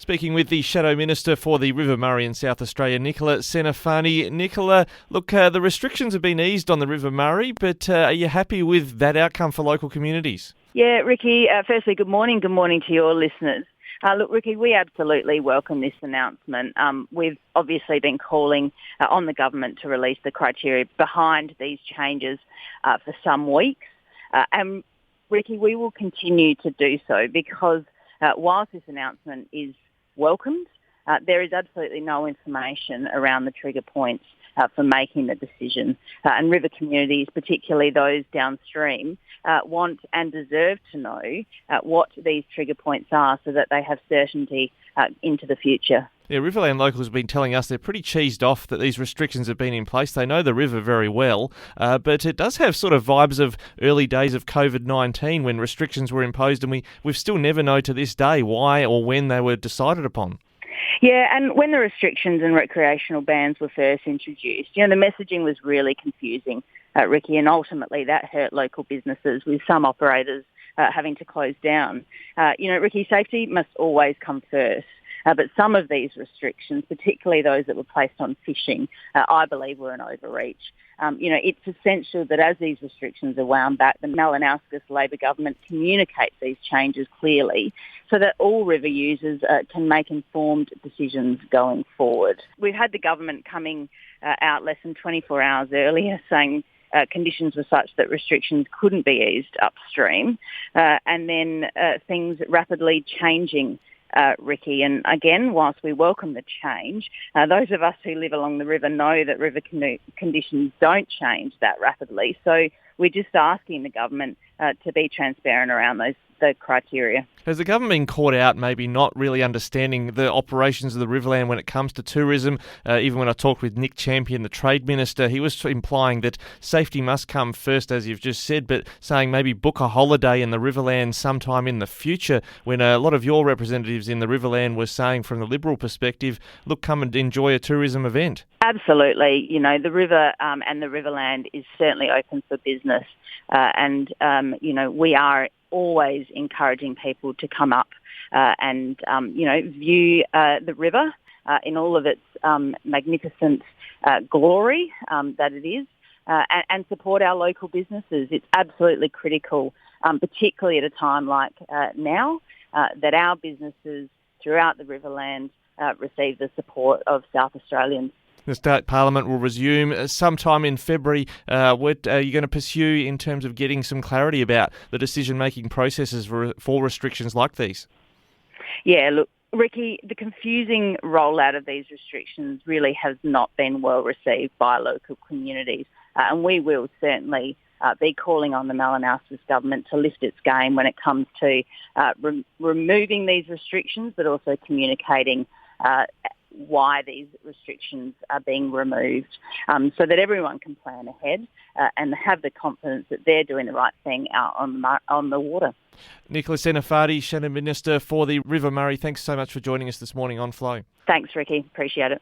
Speaking with the Shadow Minister for the River Murray in South Australia, Nicola Centofanti. Nicola, look, the restrictions have been eased on the River Murray, but are you happy with that outcome for local communities? Yeah, Ricky, firstly, good morning. Good morning to your listeners. Look, Ricky, we absolutely welcome this announcement. We've obviously been calling on the government to release the criteria behind these changes for some weeks. And, Ricky, we will continue to do so because whilst this announcement is welcomed, there is absolutely no information around the trigger points for making the decision. And river communities, particularly those downstream, want and deserve to know what these trigger points are so that they have certainty into the future. Yeah, Riverland locals have been telling us they're pretty cheesed off that these restrictions have been in place. They know the river very well, but it does have sort of vibes of early days of COVID-19 when restrictions were imposed, and we've still never know to this day why or when they were decided upon. Yeah, and when the restrictions and recreational bans were first introduced, the messaging was really confusing, Ricky, and ultimately that hurt local businesses with some operators having to close down. Ricky, safety must always come first. But some of these restrictions, particularly those that were placed on fishing, I believe were an overreach. It's essential that as these restrictions are wound back, the Malinowskis Labor government communicates these changes clearly so that all river users can make informed decisions going forward. We've had the government coming out less than 24 hours earlier saying conditions were such that restrictions couldn't be eased upstream, and then things rapidly changing, Ricky. And again, whilst we welcome the change, those of us who live along the river know that river conditions don't change that rapidly. So we're just asking the government to be transparent around the criteria. Has the government been caught out maybe not really understanding the operations of the Riverland when it comes to tourism? Even when I talked with Nick Champion, the Trade Minister, he was implying that safety must come first, as you've just said, but saying maybe book a holiday in the Riverland sometime in the future, when a lot of your representatives in the Riverland were saying from the Liberal perspective, look, come and enjoy a tourism event. Absolutely. The river and the Riverland is certainly open for business. We are always encouraging people to come up and view the river in all of its magnificent glory that it is, and support our local businesses. It's absolutely critical, particularly at a time like now, that our businesses throughout the Riverland receive the support of South Australians. The State Parliament will resume sometime in February. What are you going to pursue in terms of getting some clarity about the decision-making processes for restrictions like these? Yeah, look, Ricky, the confusing rollout of these restrictions really has not been well received by local communities. And we will certainly be calling on the Malinowskis government to lift its game when it comes to removing these restrictions, but also communicating why these restrictions are being removed, so that everyone can plan ahead and have the confidence that they're doing the right thing out on the water. Nicola Centofanti, Shadow Minister for the River Murray, thanks so much for joining us this morning on Flow. Thanks, Ricky. Appreciate it.